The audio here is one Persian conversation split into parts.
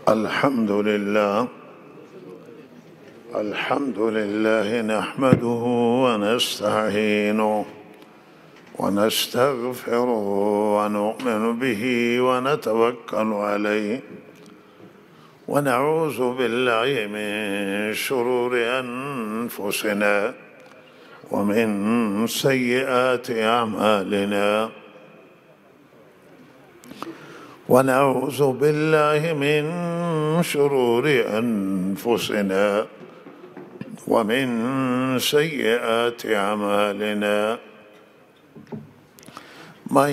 الحمد لله نحمده ونستعينه ونستغفره ونؤمن به ونتوكل عليه ونعوذ بالله من شرور أنفسنا ومن سيئات أعمالنا ونعوذ بالله من شرور أنفسنا ومن سيئات أعمالنا من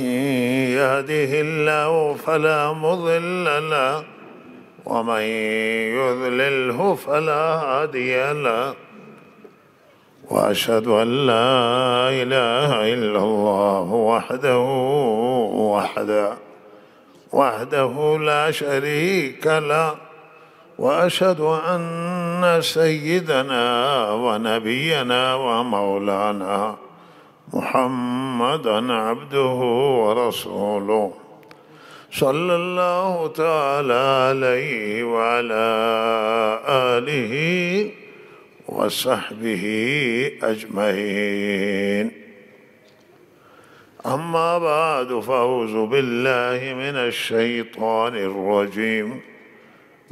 يهده الله فلا مضل له ومن يضلله فلا هادي له وأشهد أن لا إله إلا الله وحده لا شريك له وأشهد أن سيدنا ونبينا ومولانا محمدًا عبده ورسوله صلى الله تعالى عليه وعلى آله وصحبه أجمعين. أما بعد فأعوذ بالله من الشيطان الرجيم.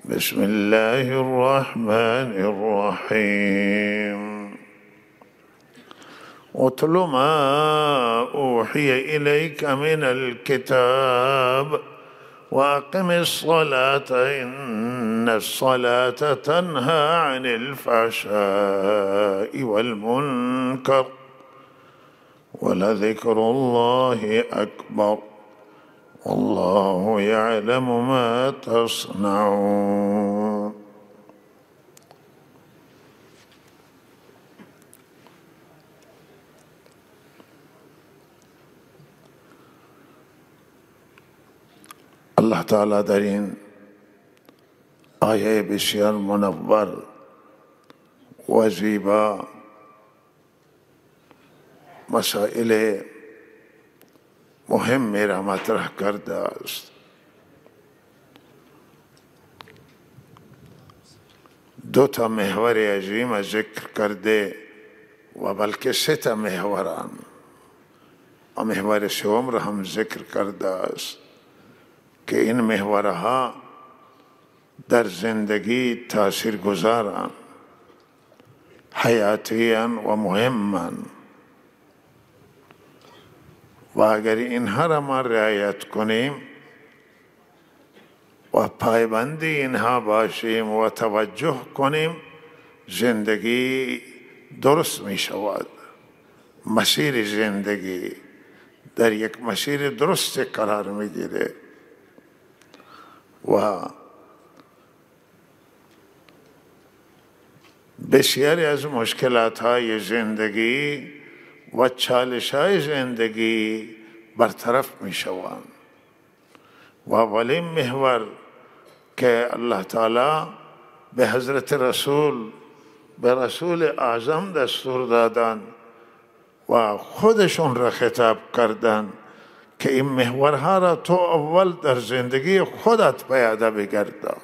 بسم الله الرحمن الرحيم. اتل ما أوحي إليك من الكتاب وأقم الصلاة إن الصلاة تنهى عن الفحشاء والمنكر ولذكر الله أكبر والله يعلم ما تصنعون. الله تعالی در این آیه بسیار منور و زیبا مسائل مهمی را مطرح کرده است. دو تا محور عظیم ذکر کرده و بلکه سه تا محوران و محور سوم را هم ذکر کرده است که این محورها در زندگی تأثیر گذارند، حیاتیان و مهمند و اگر اینها را ما رعایت کنیم و پایبند اینها باشیم و توجه کنیم زندگی درست می شود. مسیر زندگی در یک مسیر درست قرار می گیره و بسیاری از مشکلات های زندگی و چالش های زندگی برطرف می شوند و اولین محور که الله تعالی به حضرت به رسول اعظم دستور دادن و خودشون را خطاب کردن که این محورها را تو اول در زندگی خودت پیاده بگردان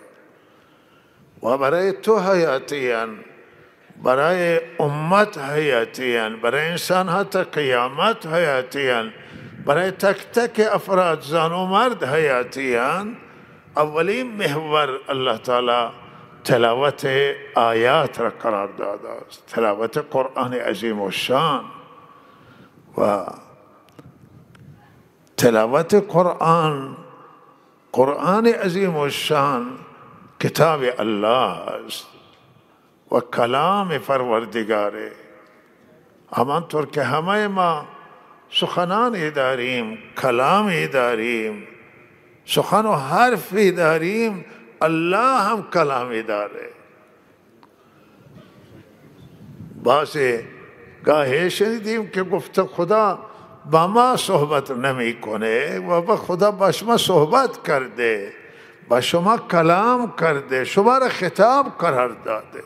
و برای تو حیاتیان، برای امت حیاتیان، برای انسان ها تا قیامت حیاتیان، برای تک تک افراد زن و مرد حیاتیان. اولین محور الله تعالی تلاوت آیات را قرار داده است، تلاوت قرآن عظیم الشان و تلاوت قرآن عظیم الشان کتاب الله است و کلام پروردگاره. همانطور که همه ما سخنانی داریم، کلامی داریم، سخن و حرفی داریم، الله هم کلامی داره. بعضی گاهی شنیدیم که گفته خدا با ما صحبت نمی کنه و با خدا با شما صحبت کرده، با شما کلام کرده، شما را خطاب قرار داده،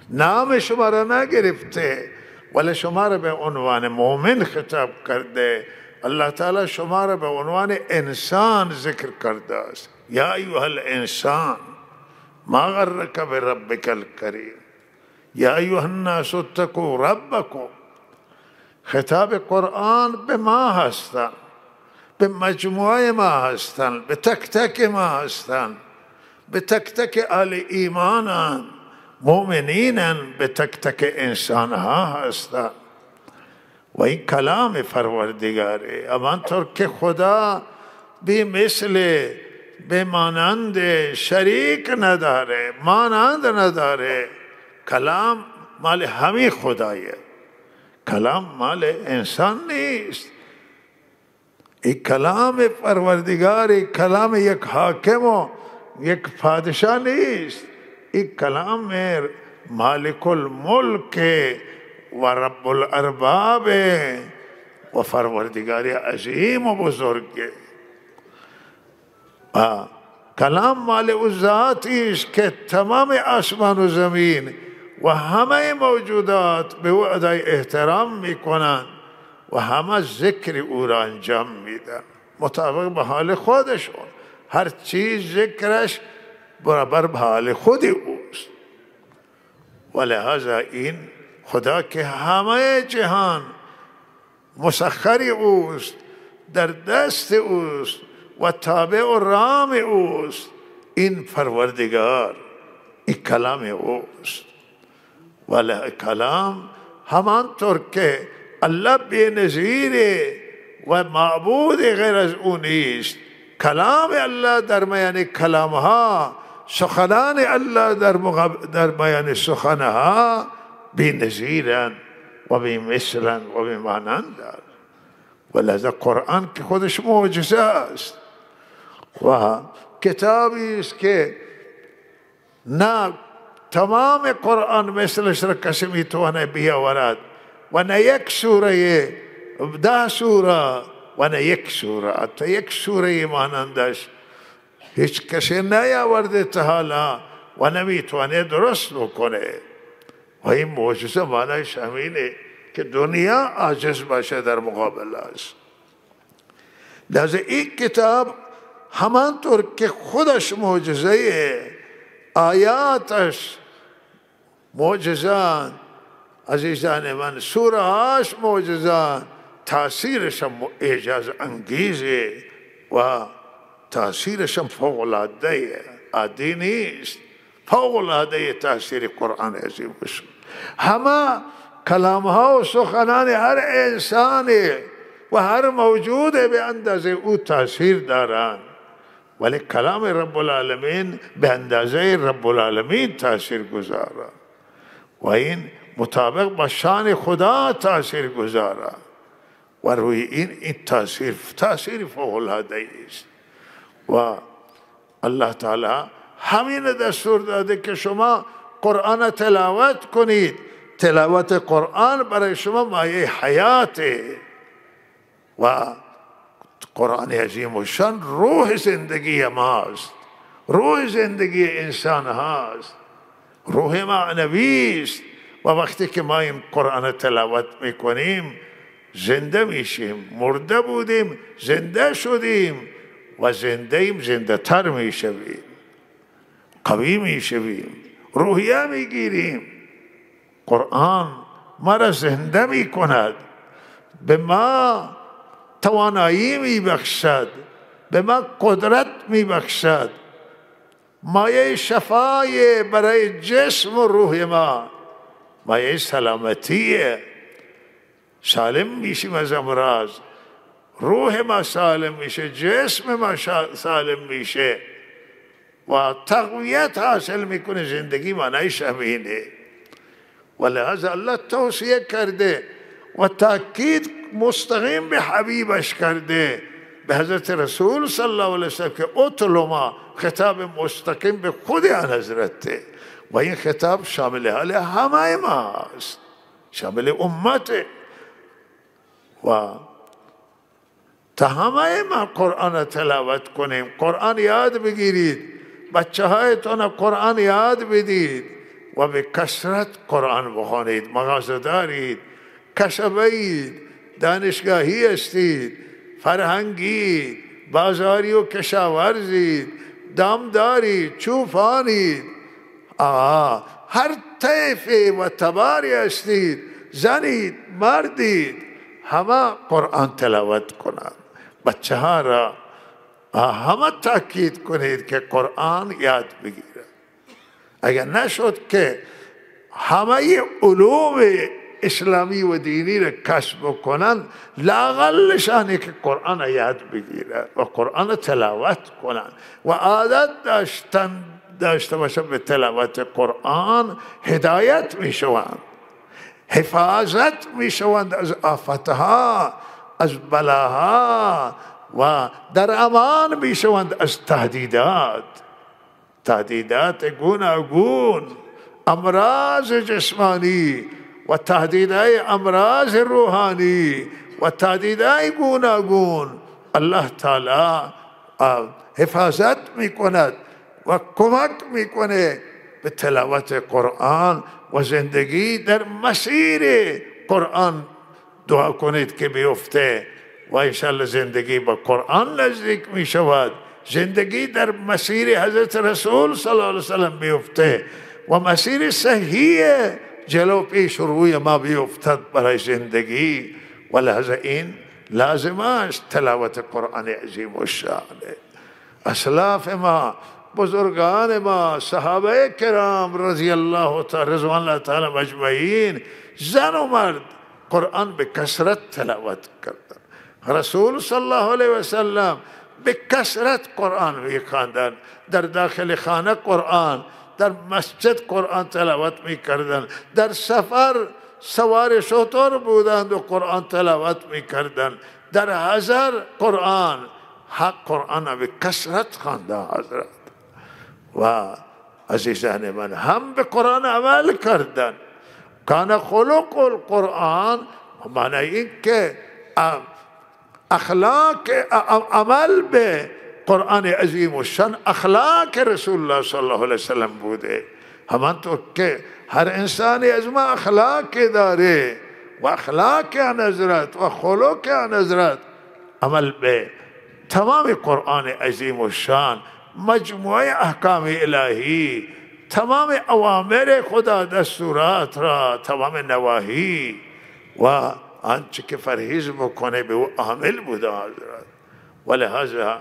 نام شما را نگرفته ولی شما را به عنوان مؤمن خطاب کرده الله تعالی شما را به عنوان انسان ذکر کرده است. یا ایها الانسان ما غرک بربک الکریم یا ایها الناس اتقوا ربکم. خطاب قرآن به ما هستند، به مجموعه ما هستند، به تک تک ما هستند، به تک تک اهل ایمانند، مؤمنینند، به تک تک انسان ها هستند. و این کلام پروردگاره. همانطور که خدا بی مثل، به مانند، شریک نداره، مانند نداره. کلام مال همین خدایه، کلام مال انسان نیست. این کلام پروردگار، کلام یک حاکم و یک پادشاه نیست. این کلام مالک الملک و رب الارباب و پروردگار عظیم و بزرگ. کلام مال او ذاتی است که تمام آسمان و زمین و همه موجودات به او ادای احترام میکنند و همه ذکر او را انجام میدن مطابق به حال خودشون. هر چیز ذکرش برابر به حال خود اوست. و لحاظا این خدا که همه جهان مسخر اوست، در دست اوست و تابع و رام اوست، این پروردگار، این کلام اوست. ولی کلام همانطور که الله بی‌نظیره و معبود غیر از او نیست. کلام الله در میان کلامها، سخنان الله در میان سخنها بی‌نظیرند و بی‌مثلند و بی‌مانندند. و لذا قرآن که خودش معجزه است و کتابی است که نه تمام قرآن مثلش را کسی میتونه بیاورد و نه یک سوره، 10 سوره و نه یک سوره، حتی یک سوره مانندش هیچ کسی نیاورده تا حالا و نمیتونه درست بکنه. و این معجزه معنیش همینه که دنیا عاجز باشه در مقابل است. لذا این کتاب همانطور که خودش معجزه، آیاتش معجزان، عزیزان من، سوره هاش معجزان، تاثیرش هم اعجاز انگیزه و تاثیرش هم فوق العاده، عادی نیست. فوق العاده تاثیر قرآن عظیم است. همه کلام ها و سخنان هر انسان و هر موجود به اندازه او تاثیر دارند، ولی کلام رب العالمین به اندازه رب العالمین تاثیر گذاره و این مطابق با شان خدا تاثیر گذاره و روی این تاثیر فوق العاده است. و الله تعالی همین دستور داده که شما قرآن تلاوت کنید. تلاوت قرآن برای شما مایه حیاته و قرآن عظیم و شان روح زندگی ماست، روح زندگی انسان هاست، روح معنوی است. و وقتی که ما این قرآن تلاوت میکنیم زنده میشیم. مرده بودیم زنده شدیم و زنده ایم، زنده تر میشویم، قوی میشویم، روحیه میگیریم. قرآن ما را زنده میکند، به ما توانایی میبخشد، به ما قدرت میبخشد، مایه شفای برای جسم و روح ما، مایه سلامتیه. سالم میشیم از امراض، روح ما سالم میشه، جسم ما سالم میشه و تقویت حاصل میکنه. زندگی معنیش همینه. و لحاظ الله توصیه کرده و تاکید مستقیم به حبیبش کرده، به حضرت رسول صلی الله علیه وسلم که اتلو ما، خطاب مستقیم به خود آن حضرته و این خطاب شامل حال همه ما است، شامل امته. و تا همه ما قرآن تلاوت کنیم، قرآن یاد بگیرید، بچه هایتون قرآن یاد بدید و به کثرت قرآن بخوانید. مغازه دارید، کسبید، دانشگاهی هستید، فرهنگی، بازاری و کشاورزی، دامداری، چوپانی، هر طیفه و تباری هستید، زنید، مردید، همه قرآن تلاوت کنند. بچه ها را همه تاکید کنید که قرآن یاد بگیرند. اگر نشد که همه علوم اسلامی و دینی را کسب کنند، لااقلشان که قرآن یاد بگیرند و قرآن تلاوت کنند و عادت داشته باشند به تلاوت قرآن، هدایت می شوند، حفاظت می شوند از آفتها، از بلاها، و در امان می شوند از تهدیدات گوناگون، امراض جسمانی و تهدیدهای امراض روحانی و تهدیدهای گوناگون. الله تعالی حفاظت می کند و کمک می کنه به تلاوت قرآن و زندگی در مسیر قرآن دعا کنید که بیفته و انشاءالله زندگی با قرآن نزدیک می شود. زندگی در مسیر حضرت رسول صلی الله علیه وسلم بیفته و مسیر صحیح جلو پیش روی ما بیفتد برای زندگی. و لحظه این لازم است تلاوت قرآن عظیم و شان. اسلاف ما، بزرگان ما، صحابه کرام رضی الله تعالی رضوان الله تعالی مجمعین، زن و مرد قرآن به کثرت تلاوت کردند. رسول صلی الله علیه و سلم به کثرت قرآن می‌خواندند. در داخل خانه قرآن، در مسجد قرآن تلاوت می‌کردند، در سفر سوار شتر بودند و قرآن تلاوت می‌کردند، در حضر قرآن، حق قرآن به کثرت خوانده حضرت. و عزیزان من، هم به قرآن عمل کردند. کان خلق القرآن، معنی این که اخلاق عمل به قرآن عظیم و شان اخلاق رسول الله صلی الله علیه وسلم بوده. همانطور که هر انسانی از ما اخلاق داره و اخلاق آن حضرت و خلق آن حضرت، عمل به تمام قرآن عظیم و شان، مجموعه احکام الهی، تمام اوامر خدا، دستورات را، تمام نواهی و آنچه که فرهیز بکنه به او عامل بوده حضرت. و لحاظا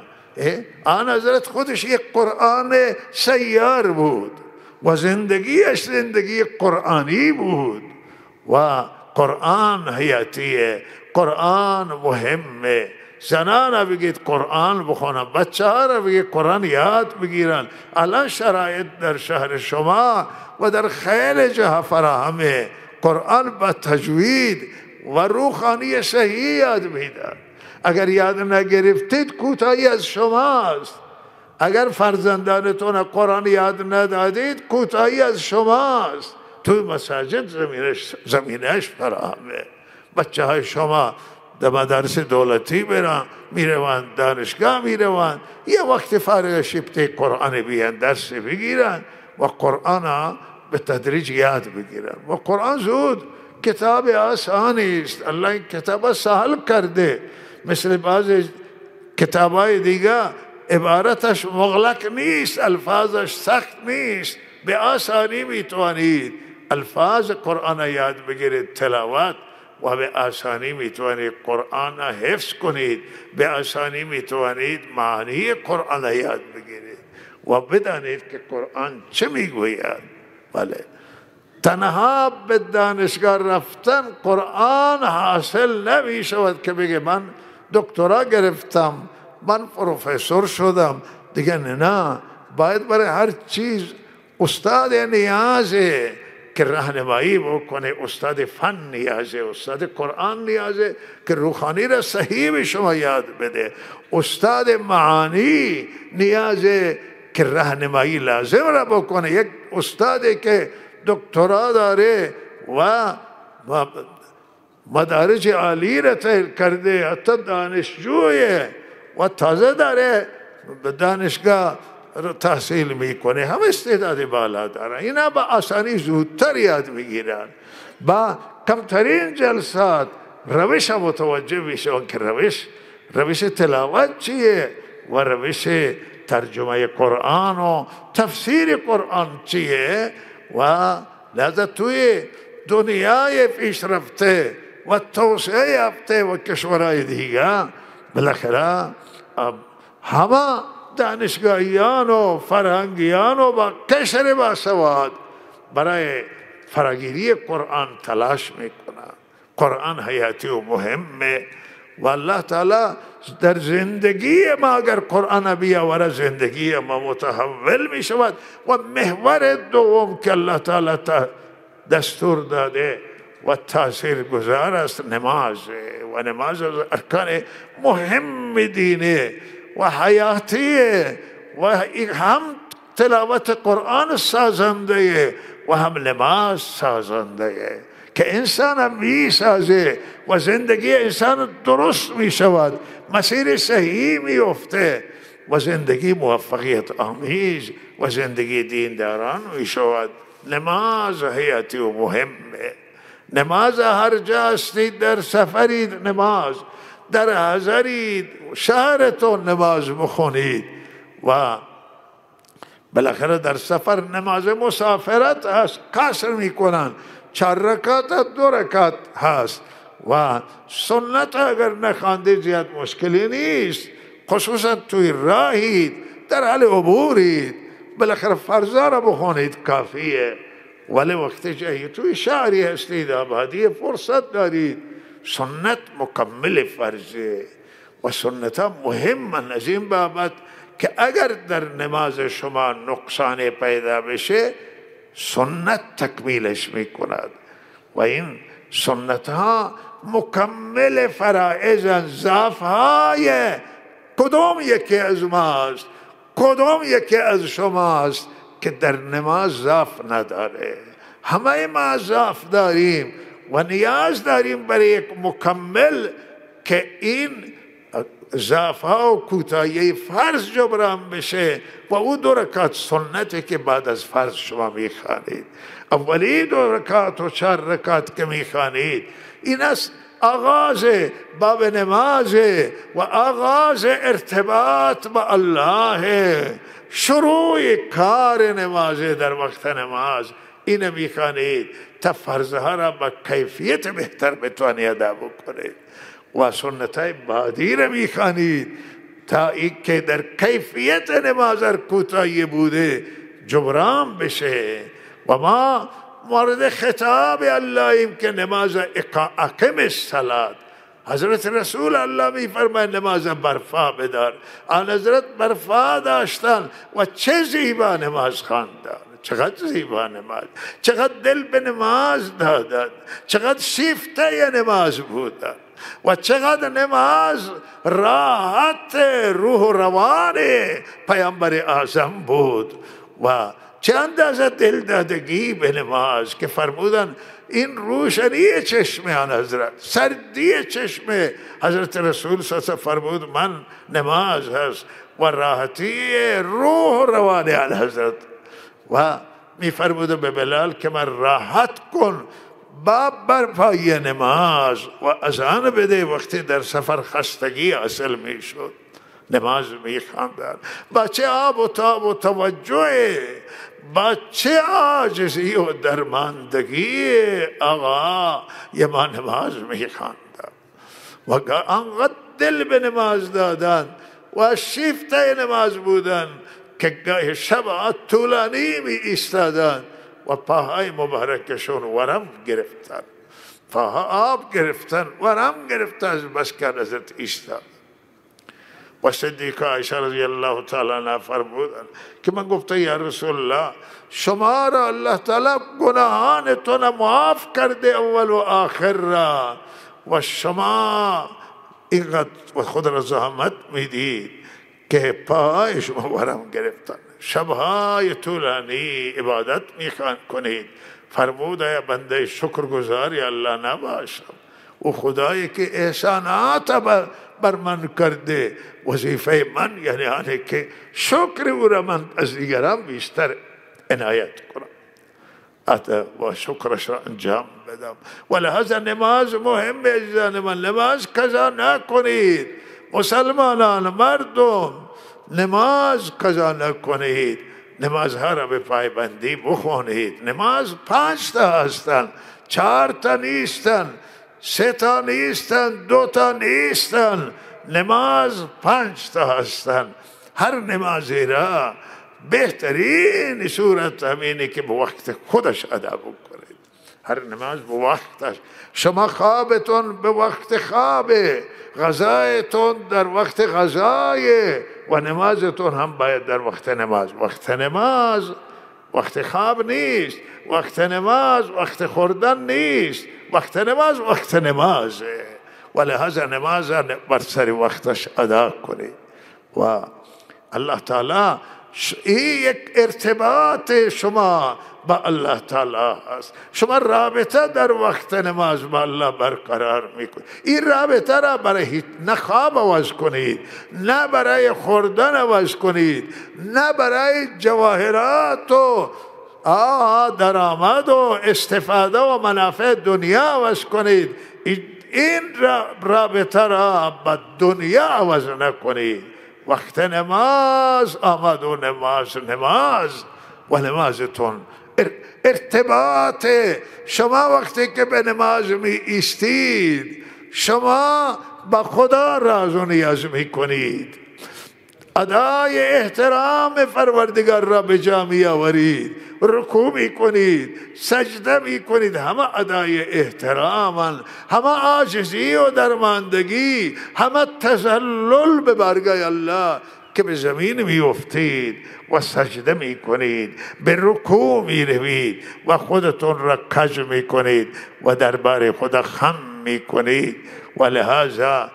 آن حضرت خودش یک قرآن سیار بود و زندگیش زندگی قرآنی بود و قرآن حیاتیه، قرآن مهمه. زنان را بگید قرآن بخونن، بچه ها را بگید قرآن یاد بگیرن. الان شرایط در شهر شما و در خیلی جاها فراهمه، قرآن با تجوید و روحانی صحیح یاد میدن. اگر یاد نگرفتید کوتاهی از شماست. اگر فرزندانتون قرآن یاد ندادید کوتاهی از شماست. تو مساجد زمینش فراهمه. بچه های شما در مدارس دولتی میروند، دانشگاه میروند، یه وقت فارغ شبته قرآن بیان درس بگیرن و قرآن به تدریج یاد بگیرن. و قرآن زود کتاب آسانی است. الله این کتاب سهل کرده، مثل بعض کتابای دیگه عبارتش مغلق نیست، الفاظش سخت نیست، به آسانی میتوانید الفاظ قرآن یاد بگیرید، تلاوت، و به آسانی میتوانید قرآن حفظ کنید، به آسانی میتوانید معنی قرآن یاد بگیرید و بدانید که قرآن چه میگوید. بله، تنها به دانشگاه رفتن قرآن حاصل نمی شود که بگه من دکترا گرفتم، من پروفسور شدم دیگه. نه، باید برای هر چیز استاد نیازه که راهنمایی بکنه، استاد فن نیازه، استاد قرآن نیازه که روحانی را صحیح به شما یاد بده، استاد معانی نیازه که راهنمایی لازم را بکنه. یک استادی که دکترا داره و مدارج عالی را تحصیل کرده، حتی دانشجویه و تازه داره به دانشگاه تحصیل میکنه، هم استعداد بالا دارن، اینا با آسانی زودتر یاد میگیرن. با کمترین جلسات روش متوجه میشون که روش روش تلاوت چیه و روش ترجمه قرآن و تفسیر قرآن چیه. و لذا توی دنیای پیشرفته و توسعه یافته و کشورهای دیگه بالاخره همه دانشگاهیان و فرهنگیان و با کشور باسواد برای فراگیری قرآن تلاش میکنن. قرآن حیاتی و مهمه و الله تعالی در زندگی ما اگر قرآن بیاوره زندگی ما متحول می شود. و محور دوم که الله تعالی دستور داده و تاثیر گذار است نماز. و نماز از ارکان مهم دینه و حیاتیه و هم تلاوت قرآن سازنده و هم نماز سازنده که انسان می سازه و زندگی انسان درست می شود، مسیر صحیح می افته و زندگی موفقیت آمیز و زندگی دینداران می شود. نماز حیاتی و مهمه. نماز هر جا هستید، در سفرید نماز، در حضرید شهرتون نماز بخونید. و بالاخره در سفر نماز مسافرت هست، قصر میکنن، 4 رکعت 2 رکعت هست و سنت اگر نخواندید زیاد مشکلی نیست، خصوصا توی راهید، در حال عبورید، بالاخره فرضا را بخونید کافیه. ولی وقتی جایی توی شهری هستید، آبادی، فرصت دارید، سنت مکمل فرضه و سنت ها مهم از این بابت که اگر در نماز شما نقصان پیدا بشه سنت تکمیلش میکند و این سنت ها مکمل فرائض. ضعف های کدام یکی از ماست، کدام یکی از شماست که در نماز ضعف نداره؟ همه ما ضعف داریم و نیاز داریم برای یک مکمل که این ضعف ها و کوتاهی فرض جبران بشه. و او 2 رکعت سنتی که بعد از فرض شما میخوانید، اولی 2 رکعت و 4 رکعت که میخوانید، این است آغاز باب نماز و آغاز ارتباط با الله، شروع کار نماز در وقت نماز. این میخوانید تا فرضها را با کیفیت بهتر بتوانید ادا بکنید و سنتای بعدی را میخوانید تا این که در کیفیت نماز کوتاهی بوده جبران بشه. و ما مورد خطاب اللهیم که نماز اقم الصلاة. حضرت رسول الله میفرماید نماز برپا بدار. آن حضرت برپا داشتن و چه زیبا نماز خواندن، چقدر زیبا نماز، چقدر دل به نماز دادن، چقدر شیفته نماز بودن و چقدر نماز راحت روح و روان پیامبر اعظم بود و چه اندازه دل دادگی به نماز که فرمودن این روشنی چشم آن حضرت، سردی چشم حضرت رسول صلی الله علیه و فرمود من نماز هست و راحتی روح و روان آن حضرت. و می فرمود به بلال که من راحت کن باب برپای نماز و اذان بده. وقتی در سفر خستگی حاصل می شد نماز می خواندن با چه آب و تاب و توجه، با چه عاجزی و درماندگی آقا یه ما نماز می خواندن و انقدر دل به نماز دادن و شیفته نماز بودن که گاه شب طولانی می ایستادن و پاهای مبارکشون ورم گرفتن، پاها آب گرفتن، ورم گرفتن از بس که حضرت ایستاد. و صدیقه عایشه رضی الله تعالی عنها فرمودن که من گفتم یا رسول الله شما را الله تعالی گناهانتون معاف کرده اول و آخر را و شما اینقدر خود را زحمت میدید که پاهای شما ورم گرفتن، شبهای طولانی عبادت میخوان کنید. فرموده بنده شکرگزاری الله نباشم و خدایی که احسانات بر من کرده، وظیفه من یعنی آنه که شکر او را من از دیگران بیشتر عنایت کنم و شکرش را انجام بدم. و لحاظ نماز مهم عزیزان من، نماز قضا نکنید مسلمانان مردم نماز قضا نکنید، نمازها را به پایبندی بخونید. نماز 5 تا هستند، 4 تا نیستن، 3 تا نیستن، 2 تا نیستن. نماز 5 تا هستند. هر نمازی را بهترین صورت همینه که به وقت خودش ادا بکنید. هر نماز به وقتش. شما خوابتون به وقت خوابه، غذایتون در وقت غذایه و نمازتون هم باید در وقت نماز. وقت نماز وقت خواب نیست، وقت نماز وقت خوردن نیست، وقت نماز وقت نمازه و لحاظ نماز بر سر وقتش ادا کنید. و الله تعالی این یک ارتباط شما با الله تعالی است. شما رابطه در وقت نماز با الله برقرار میکنید. این رابطه را برای هیچ نه خواب عوض کنید، نه برای خوردن عوض کنید، نه برای جواهرات و درآمد و استفاده و منافع دنیا عوض کنید. این رابطه را با دنیا عوض نکنید. وقت نماز آمد و نماز و نمازتون ارتباط. شما وقتی که به نماز می ایستید شما با خدا راز و نیاز می کنید، ادای احترام پروردگار را به جا می آورید، رکوع می کنید، سجده می کنید. همه ادای احترام، همه عاجزی و درماندگی، همه تذلل به بارگاه الله که به زمین می افتید و سجده می کنید، به رکوع می روید و خودتون را کج می کنید و دربار خدا خم می کنید. و لحاظا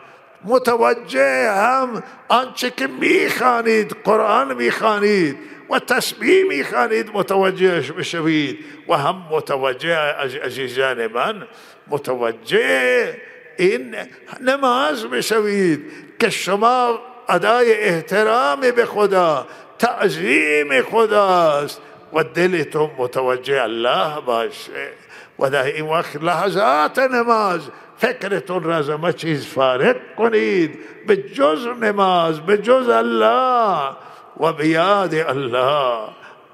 متوجه هم آنچه که می خوانید، قرآن می خوانید و تسبیح می خوانید متوجهش بشوید و هم متوجه عزیزان من متوجه این نماز بشوید که شما ادای احترام به خدا، تعظیم خداست و دلتون متوجه الله باشه و در این وقت لحظات نماز فکرتون را از همه چیز فارغ کنید، به جز نماز، به جز الله و به یاد الله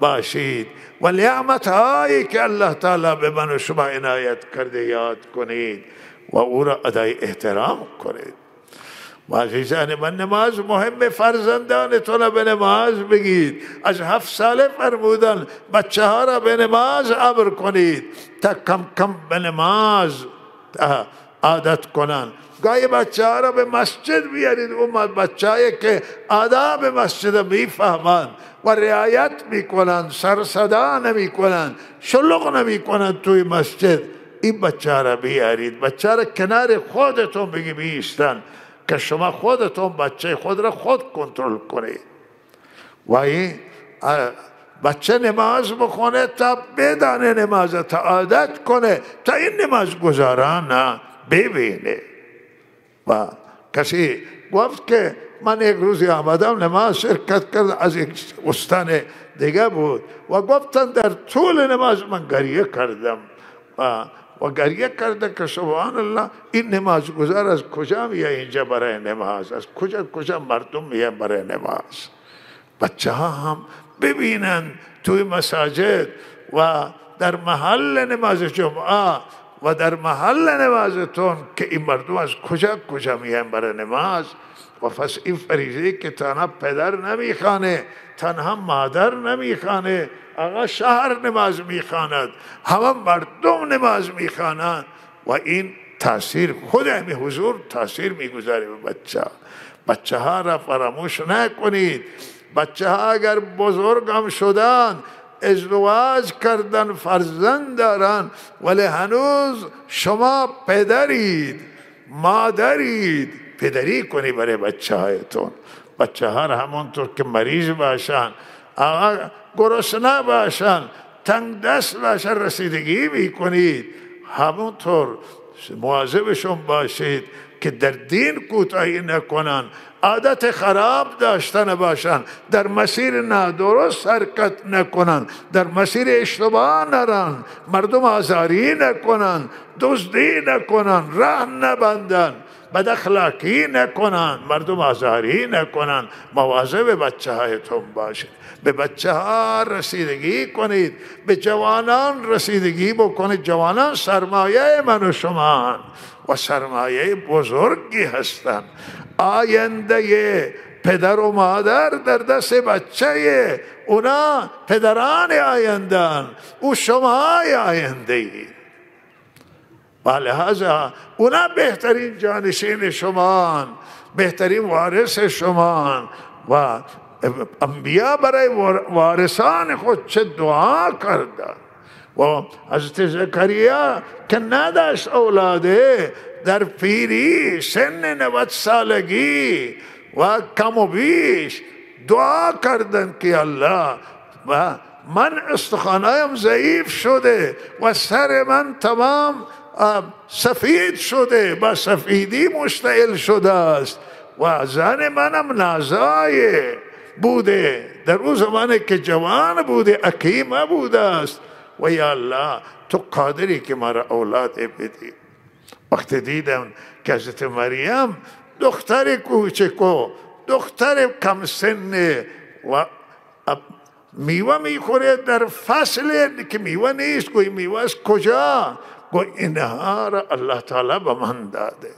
باشید و نعمت هایی که الله تعالی به من و شما عنایت کرده یاد کنید و او را ادای احترام کنید. و عزیزان من نماز مهم. فرزندانتون به نماز بگید. از 7 ساله فرمودن بچه ها را به نماز امر کنید تا کم کم به نماز عادت کنن. گاهی بچه ها را به مسجد بیارید، اون بچه هایی که آداب مسجد میفهمند و رعایت میکنن، سر صدا نمیکنن، شلوغ نمیکنن توی مسجد، این بچه ها را بیارید. بچه ها را کنار خودتون بگی بیستن که شما خودتون بچه خود را خود کنترل کنید. و این بچه نماز بخونه تا بدانه نماز، تا عادت کنه، تا این نماز گذاران ببینه. و کسی گفت که من یک روزی آمدم نماز شرکت کردم، از یک استان دیگه بود و گفتن در طول نماز من گریه کردم و گریه کرده که سبحان الله این نماز گذار از کجا میه اینجا برای نماز، از کجا مردم میه برای نماز. بچه ها هم ببینن توی مساجد و در محل نماز جمعه و در محل نمازتون که این مردم از کجا میه برای نماز. و پس این فریضه که تنها پدر نمیخوانه، تنها مادر نمیخوانه، آقا شهر نماز میخواند، همه مردم نماز میخوانند و این تاثیر خود همین حضور تاثیر میگذاره به بچه ها را فراموش نکنید. بچه ها اگر بزرگ هم شدن، ازدواج کردن، فرزند دارن، ولی هنوز شما پدرید، مادرید، پدری کنی برای بچه هایتون. بچه ها را همونطور که مریض باشن، گرسنه باشن، تنگ دست باشن، رسیدگی میکنید، همونطور مواظبشون باشید که در دین کوتاهی نکنن. عادت خراب داشته نباشند، در مسیر نادرست حرکت نکنند، در مسیر اشتباه نرند، مردم آزاری نکنند، دزدی نکنند، راه نبندند، بد اخلاقی نکنند، مردم آزاری نکنند. مواظب بچه هایتون باشید. به بچه ها رسیدگی کنید، به جوانان رسیدگی بکنید. جوانان سرمایه من و شما و سرمایه بزرگی هستند. آینده پدر و مادر در دست بچه، اونا پدران آیندن، او شما آینده ای. و لحاظا اونا بهترین جانشین شما، بهترین وارث شما. و انبیا برای وارثان خود چه دعا کردن. و حضرت زکریا که نداشت اولاده، در پیری سن 90 سالگی و کم و بیش دعا کردن که الله و من استخوانایم ضعیف شده و سر من تمام سفید شده، با سفیدی مشتعل شده است و زن منم نازای بوده، در اون زمانه که جوان بوده، حکیم بوده است. و یا الله تو قادری که مرا اولاد بدی. وقتی دیدم که حضرت مریم دختر کوچکو، دختر کم سن و میوه میخوره در فصل که میوه نیست، گوی میوه از کجا؟ گوی اینها را الله تعالی به من داده.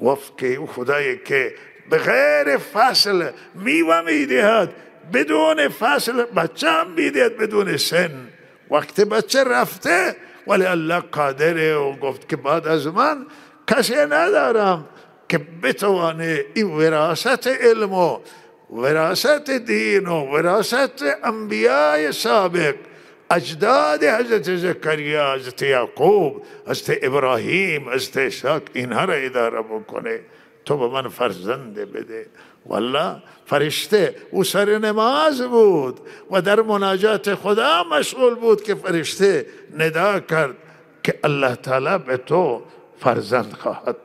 گفت که خدایی که بغیر فصل میوه میدهد، بدون فصل بچه هم میدهد بدون سن. وقتی بچه رفته ولی الله قادره و گفت که بعد از من کسی ندارم که بتوانه این وراثت علم و وراثت دین و وراثت انبیاء سابق، اجداد حضرت زکریا، حضرت یعقوب، حضرت ابراهیم، حضرت اسحاق، اینها را اداره بکنه. تو به من فرزند بده. والله فرشته او سر نماز بود و در مناجات خدا مشغول بود که فرشته ندا کرد که الله تعالی به تو فرزند خواهد.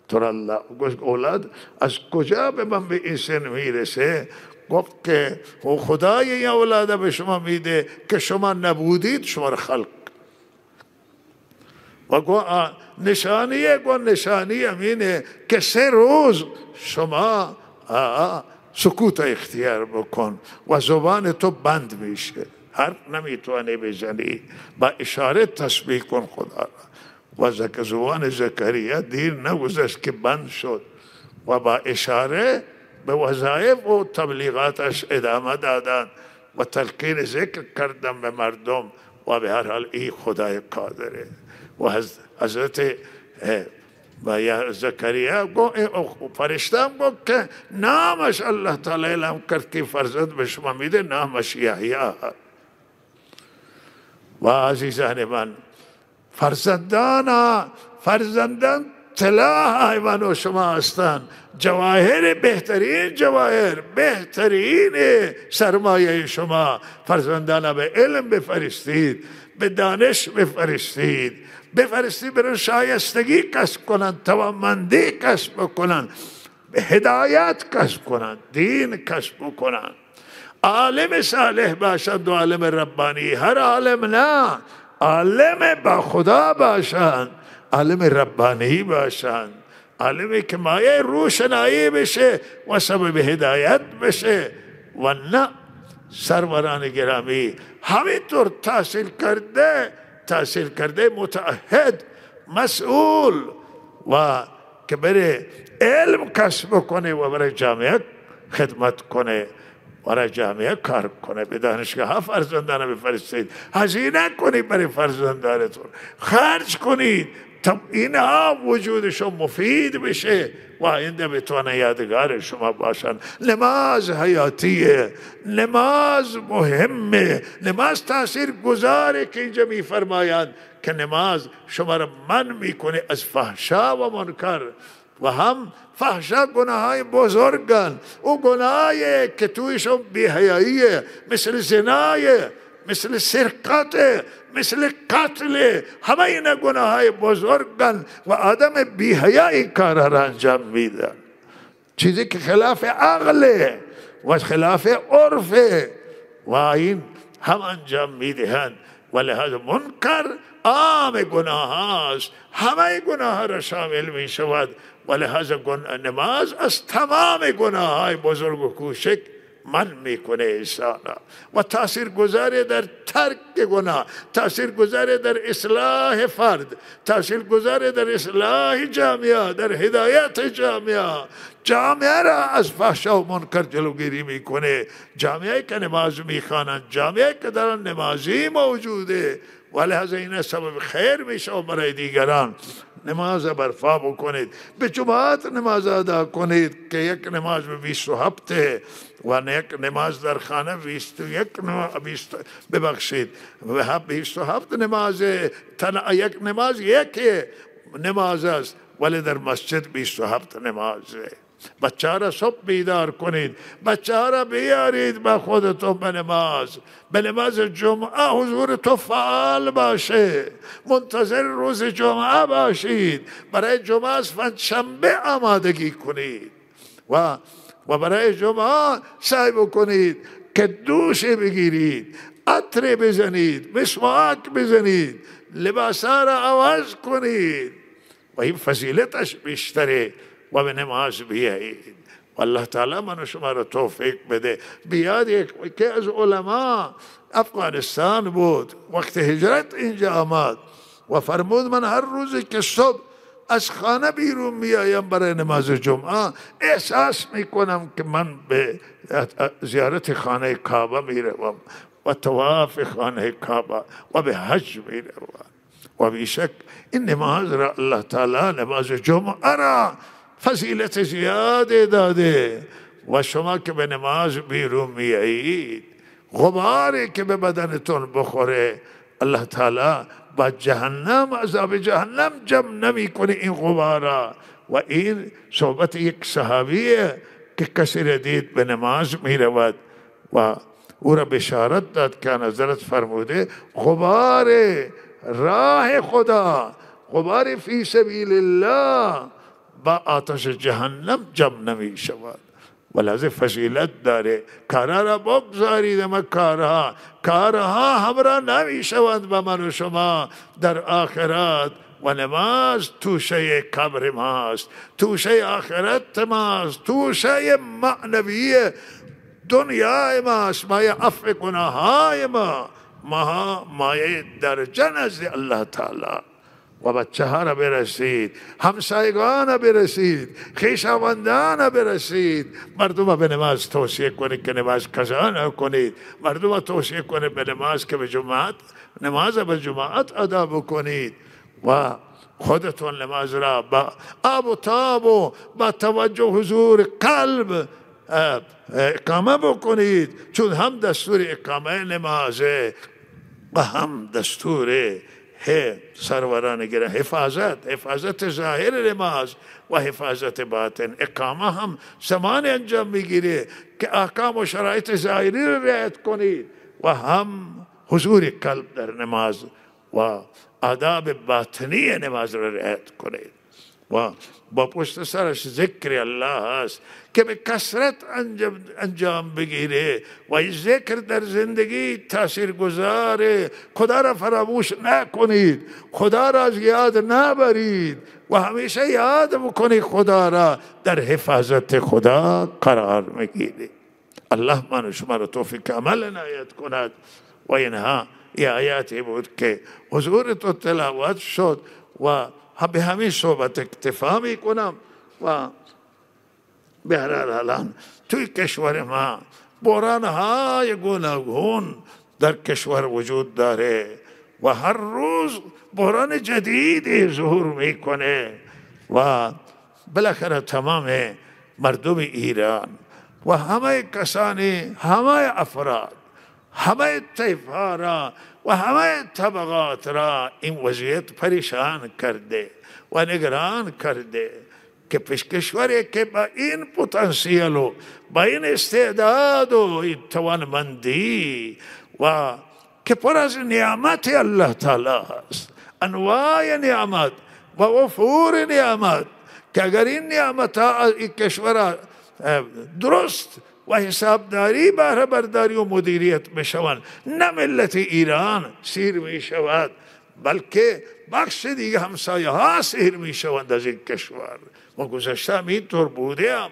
تو الله گفت اولاد از کجا به من به این سن میرسه؟ گفت که خدای این اولاد به شما میده که شما نبودید، شما را خلق. و گو نشانیه، گو نشانی امینه که 3 روز شما سکوت اختیار بکن و زبان تو بند میشه، حرف نمیتوانی بزنی، با اشاره تسبیح کن خدا را. و زبان زکریا دیر نگذشت که بند شد و با اشاره به وظایف و تبلیغاتش ادامه دادن و تلقین ذکر کردن به مردم. و به هر حال این خدای قادره. و حضرت و یا زکریا فرشتم گفت که نامش الله تعالی اعلام کرد که فرزند به شما میده، نامش یحیی. و عزیزان من، فرزندان طلا من و شما هستند. جواهر، بهترین جواهر، بهترین سرمایه شما. فرزندان به علم بفرستید، به دانش بفرستید، برای شایستگی کسب کنند، توانمندی کسب کنند، هدایت کسب کنند، دین کسب کنند. عالم صالح باشند و عالم ربانی. هر عالم نه، عالم با خدا باشند، عالم ربانی باشند، عالمی که مایه روشنایی بشه و سبب هدایت بشه. و نه سروران گرامی همینطور تحصیل کرده متعهد، مسئول و که بره علم کسب کنه و برای جامعه خدمت کنه، برای جامعه کار کنه. به دانشگاه ها فرزندان بفرستید، هزینه کنید برای فرزندانتون، خرج کنید تا اینها وجودشون مفید بشه و آینده بتونه یادگار شما باشن. نماز حیاتیه، نماز مهمه، نماز تاثیر گذاره که اینجا میفرمایند که نماز شما را منع میکنه از فحشا و منکر. و هم فحشا گناه های بزرگن، او گناهی که تویشون بی‌حیاییه، مثل زنایه، مثل سرقت، مثل قتل. همه این گناه های بزرگن و آدم بی‌حیا این کارها را انجام میدن. چیزی که خلاف عقله و خلاف عرفه و این هم انجام میدهند. ولهذا منکر عام گناه هاست، همه گناه را شامل می شود. ولهذا نماز از تمام گناه های بزرگ و کوچک من میکنه انسان و تأثیر گذاره در ترک گناه، تأثیر گذاره در اصلاح فرد، تأثیر گذاره در اصلاح جامعه، در هدایت جامعه را از فحشا و منکر جلوگیری میکنه. جامعه که نماز میخوانند، جامعه که در آن نمازی موجوده، ولهذا این سبب خیر میشه برای دیگران. نماز برپا بکنید، به جماعت نماز ادا کنید که یک نماز به 27 و یک نماز در خانه 21 ببخشید 27 نماز، یک نماز یک نماز است ولی در مسجد 27 نمازه. بچه را صبح بیدار کنید، بچه را بیارید با خودتون به نماز جمعه حضور تو فعال باشه، منتظر روز جمعه باشید، برای جمعه از پنجشنبه آمادگی کنید و برای جمعه سعی بکنید که دوش بگیرید، عطر بزنید، مسواک بزنید، لباسا را عوض کنید و این فضیلتش بیشتره و به نماز بیایید. والله تعالی من و شما را توفیق بده. بیاد یکی از علما افغانستان بود، وقت هجرت اینجا آمد و فرمود من هر روزی که صبح از خانه بیرون میایم برای نماز جمعه احساس میکنم که من به زیارت خانه کعبه میروم و طواف خانه کعبه و به حج میروم. و بیشک این نماز را الله تعالی نماز جمعه را فضیلت زیاده داده و شما که به نماز بیرون میایید غباری که به بدنتون بخوره الله تعالی با جهنم عذاب جهنم جمع نمی کنه این غبارا. و این صحبت یک صحابیه که کسی را دید به نماز می رود و او را بشارت داد که حضرت فرموده غبار راه خدا، غبار فی سبیل الله با آتش جهنم جمع نمی شود. ولازم فضیلت داره. کارها را بگذارید، اما کارها همراه نمی شوند با من و شما در آخرت. و نماز توشه قبر ماست، توشه آخرت ماست، توشه معنوی دنیای ماست، مایه عفو گناههای ما، مایه درجه نزد الله تعالی. و بچه ها را برسید، همسایگان برسید، خویشاوندان برسید. مردم به نماز توصیه کنید که نماز قضا نکنید، مردم توصیه کنید به نماز که نماز به جماعت ادا بکنید و خودتون نماز را با آب و تاب و با توجه حضور قلب اقامه بکنید، چون هم دستور اقامه نمازه و هم دستور سروران گره حفاظت ظاهر نماز و حفاظت باطن. اقامه هم زمان انجام میگیره که احکام و شرایط ظاهری را رعایت کنید و هم حضور قلب در نماز و آداب باطنی نماز را رعایت کنید. و با پشت سرش ذکر الله است که به کثرت انجام بگیره و این ذکر در زندگی تأثیر گذاره. خدا را فراموش نکنید، خدا را از یاد نبرید و همیشه یاد بکنید خدا را، در حفاظت خدا قرار میگیرید. الله من و شما را توفیق عمل عنایت کند. و اینها این آیاتی بود که حضور تو تلاوت شد و به همین صحبت اکتفا می کنم. و به هر حال توی کشور ما بحران های گوناگون در کشور وجود داره و هر روز بحران جدیدی ظهور میکنه و بالاخره تمام مردم ایران و همه کسانی، همه افراد، همه طیفها را و همه طبقات را این وضعیت پریشان کرده و نگران کرده که کشوری که با این پتانسیل و با این استعداد و این توانمندی و که پر از نعمت الله تعالی است، انواع نعمت و وفور نعمت، که اگر این نعمت ها این کشور درست و حسابداری بهره برداری و مدیریت بشوند. نه ملت ایران سیر می شود بلکه بخش دیگه همسایه ها سیر می شوند از این کشور. و گذشته هم اینطور بودیم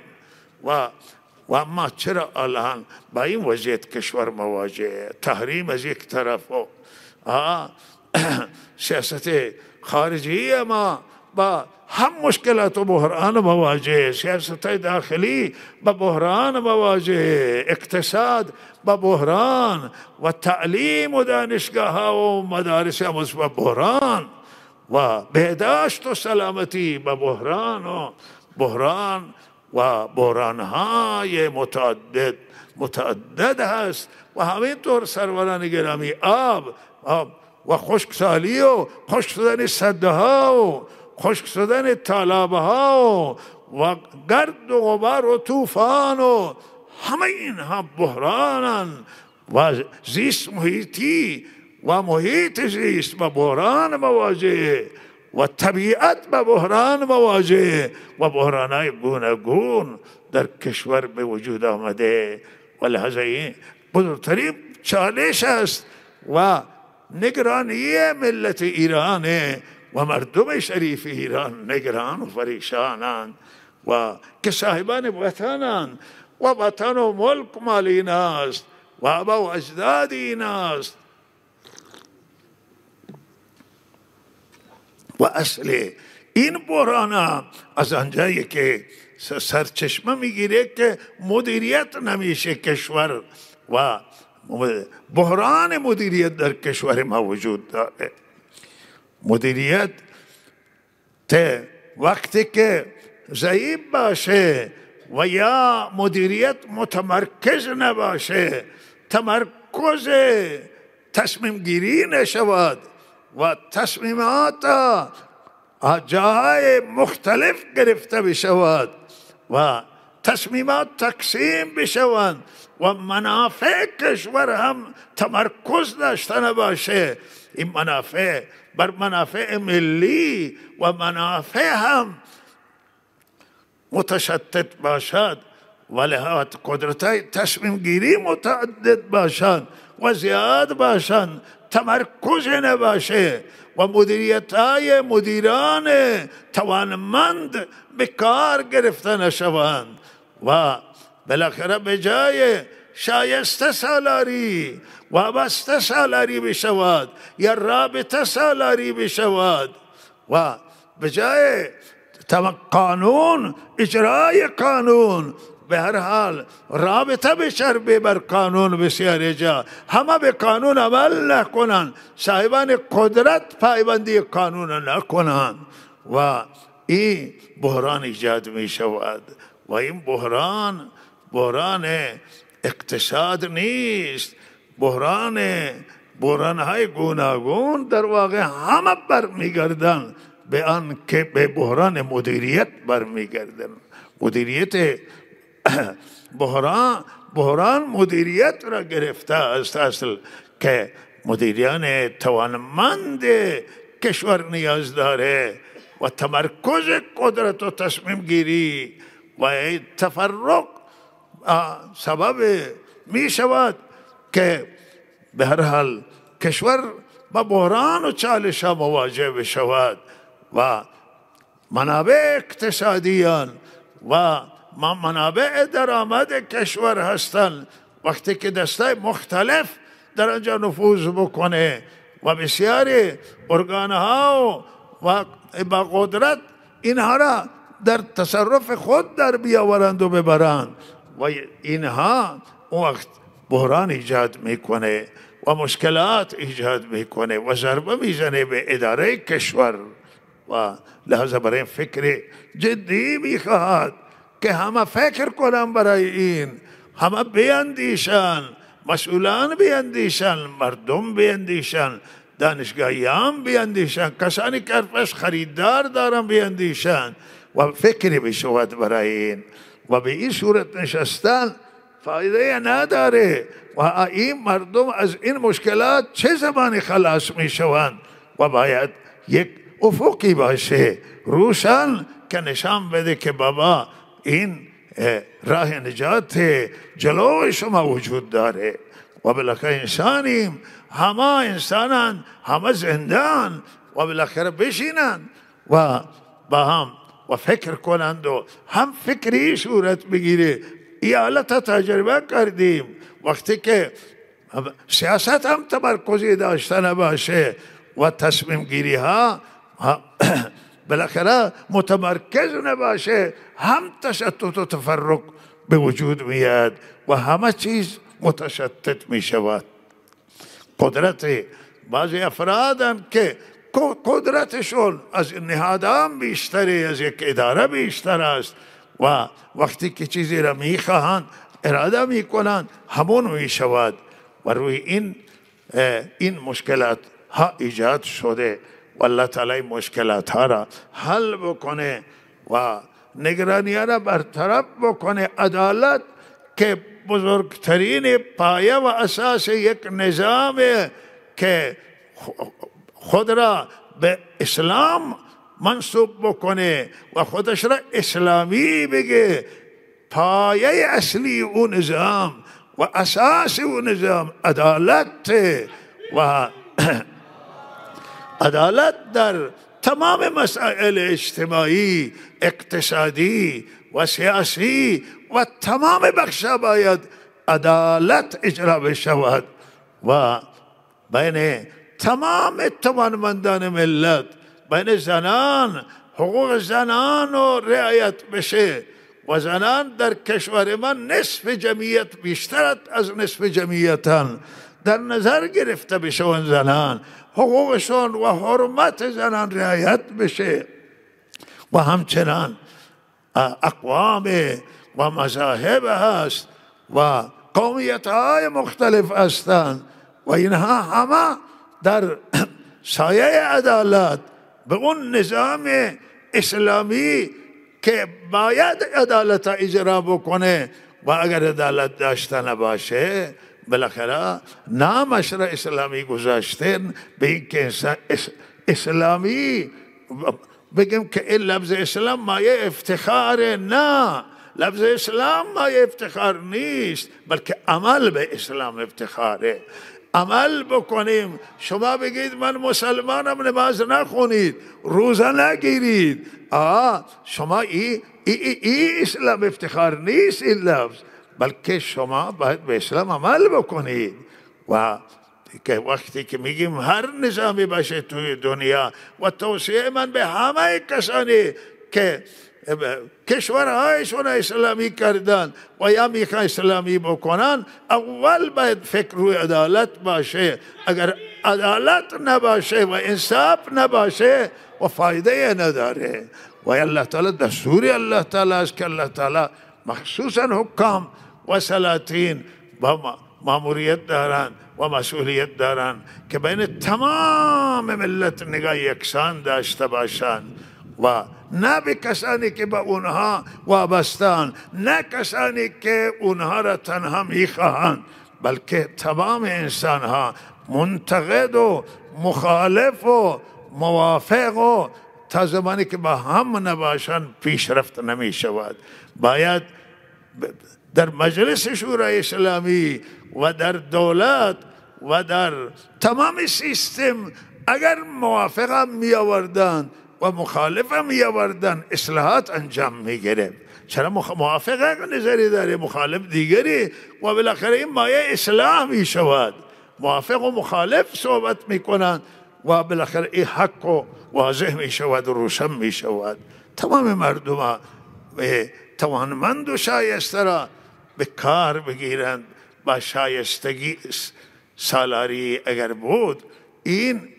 و ما چرا الان با این وضعیت کشور مواجه؟ تحریم از یک طرف و سیاست خارجی ما با هم مشکلات و بحران مواجه، سیاست داخلی با بحران مواجه، اقتصاد با بحران و تعلیم و دانشگاه ها و مدارس با بحران و بهداشت و سلامتی با بحران و بحران های متعدد هست. و همینطور سروران گرامی آب و خشکسالی و خشک شدن سدها و خشک شدن تالابها و گرد و غبار و طوفان و همه اینها بحرانن و زیست محیطی و محیط زیست با بحران مواجه و طبیعت با بحران مواجه و بحرانهای گوناگون در کشور به وجود آمده. و لحظه این بزرگترین چالش است و نگرانی ملت ایرانه و مردم شریف ایران نگران و پریشانند و که صاحبان وطنند و وطن و ملک مال ایناست و آبا و اجداد ایناست. و اصل این بحران از آنجایی که سرچشمه میگیره که مدیریت نمیشه کشور و بحران مدیریت در کشور ما وجود داره. مدیریت وقتی که ضعیف باشه و یا مدیریت متمرکز نباشه، تمرکز تصمیم گیری نشود و تصمیمات جاهای مختلف گرفته بشود و تصمیمات تقسیم بشوند و منافع کشور هم تمرکز داشته نباشه، این منافع بر منافع ملی و منافع هم متشتت باشد و لحاظ قدرت‌های تصمیم گیری متعدد باشند و زیاد باشند، تمرکز نباشه و مدیریت‌های مدیران توانمند به کار گرفته نشوند و بالاخره به جای شایسته سالاری وابسته سالاری بشود یا رابطه سالاری بشود و به جای قانون اجرای قانون به هر حال رابطه بچربه بر قانون. بسیار جا همه به قانون عمل نکنند، صاحبان قدرت پایبندی قانون نکنند و این بحران ایجاد می شود. و این بحران اقتصاد نیست، بحران‌های گوناگون در واقع همه برمیگردن به آن که به بحران مدیریت برمیگردن. مدیریت بحران مدیریت را گرفته است اصل که مدیران توانمند کشور نیاز داره و تمرکز قدرت و تصمیم گیری و تفرق سبب می شود که به هر حال کشور با بحران و چالش ها مواجه بشود و منابع اقتصادیان و منابع درآمد کشور هستند. وقتی که دستای مختلف در آنجا نفوذ بکنه و بسیاری ارگانها و با قدرت اینها را در تصرف خود در بیاورند و ببرند و اینها اون وقت بحران ایجاد میکنه و مشکلات ایجاد میکنه و ضربه میزنه به اداره کشور و لحظه برای فکر جدی میخواهد که همه فکر کنن برای این، همه بیندیشن، مسئولان بیندیشن، مردم بیندیشن، دانشگاهیان بیندیشن، کسانی که ارپس خریدار دارن بیندیشن و فکری بشود برای این و به این صورت نشستن فایده نداره و این مردم از این مشکلات چه زمانی خلاص می شوند و باید یک افقی باشه روشن که نشان بده که بابا این راه نجات جلو شما وجود داره و بالاخره انسانیم، همه انسانان، همه زندان و بالاخره بشینن و با هم و فکر کنند و هم فکری صورت بگیره. این حالت تجربه کردیم وقتی که سیاست هم تمرکزی داشته نباشه و تصمیم گیری ها بالاخره متمرکز نباشه، هم تشتت و تفرق به وجود میاد و همه چیز متشتت می شود. قدرت بعضی افرادن که قدرتشون از نهادان بیشتری، از یک اداره بیشتر است و وقتی که چیزی را میخواهند اراده میکنند همون میشود و روی این مشکلات ها ایجاد شده و الله تعالی مشکلات ها را حل بکنه و نگرانی ها را برطرف بکنه. عدالت که بزرگترین پایه و اساس یک نظام که خود را به اسلام منصوب بکنه و خودش را اسلامی بگه، پایه اصلی اون نظام و اساس اون نظام عدالت و عدالت در تمام مسائل اجتماعی، اقتصادی و سیاسی و تمام بخشا باید عدالت اجرا بشود و بین تمام توانمندان ملت، بین زنان، حقوق زنان و رعایت بشه و زنان در کشور من نصف جمعیت، بیشتر از نصف جمعیتان در نظر گرفته بشه، زنان حقوقشون و حرمت زنان رعایت بشه و همچنان اقوام و مذاهب هست و قومیت های مختلف هستند و اینها همه در سایه عدالت به اون نظام اسلامی که باید عدالت اجرا بکنه و اگر عدالت داشته نباشه بالاخره نامش را اسلامی گذاشتن به این که اسلامی بگیم که این لفظ اسلام مایه افتخار، نه، لفظ اسلام مایه افتخار نیست بلکه عمل به اسلام افتخاره. عمل بکنیم. شما بگید من مسلمانم، نماز نخونید، روزه نگیرید، شما ای اسلام افتخار نیست این لفظ، بلکه شما باید به اسلام عمل بکنید. و که وقتی که میگیم هر نظامی باشه توی دنیا و توصیه من به همه کسانی که کشورهایشون اسلامی کردن و یا میخوان اسلامی بکنن، اول باید فکر روی عدالت باشه. اگر عدالت نباشه و انصاف نباشه و فایده نداره. و الله تعالی دستور الله تعالی است که الله تعالی مخصوصا حکام و سلاطین با ماموریت دارن و مسئولیت دارن که بین تمام ملت نگاه یکسان داشته باشند و نه به کسانی که به اونها وابستن، نه کسانی که اونها را تنها میخواهند، بلکه تمام انسان ها منتقد و مخالف و موافق و تا زمانی که با هم نباشند پیشرفت نمی شود. باید در مجلس شورای اسلامی و در دولت و در تمام سیستم اگر موافق هم می آوردن و مخالف هم می آوردن اصلاحات انجام می گرفت. چرا موافق نظری داره، مخالف دیگری و بالاخره این مایه اصلاح می شود. موافق و مخالف صحبت می کنند و بالاخره این حق و واضح می شود و روشن می شود. تمام مردم توانمند و شایسته را به کار بگیرند. با شایستگی سالاری اگر بود، این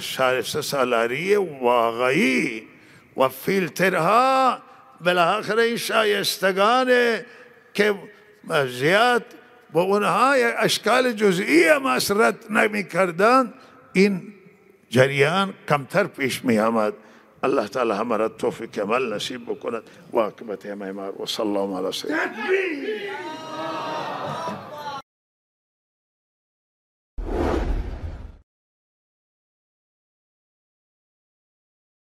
شایسته سالاری واقعی و فیلترها بالاخره این شایستگان که زیاد با اونها اشکال جزئی مسرت نمی کردن، این جریان کمتر پیش می آمد. الله تعالی همه را توفیق عمل نصیب بکند و عاقبت همه ما و صلی الله علیه و سلم.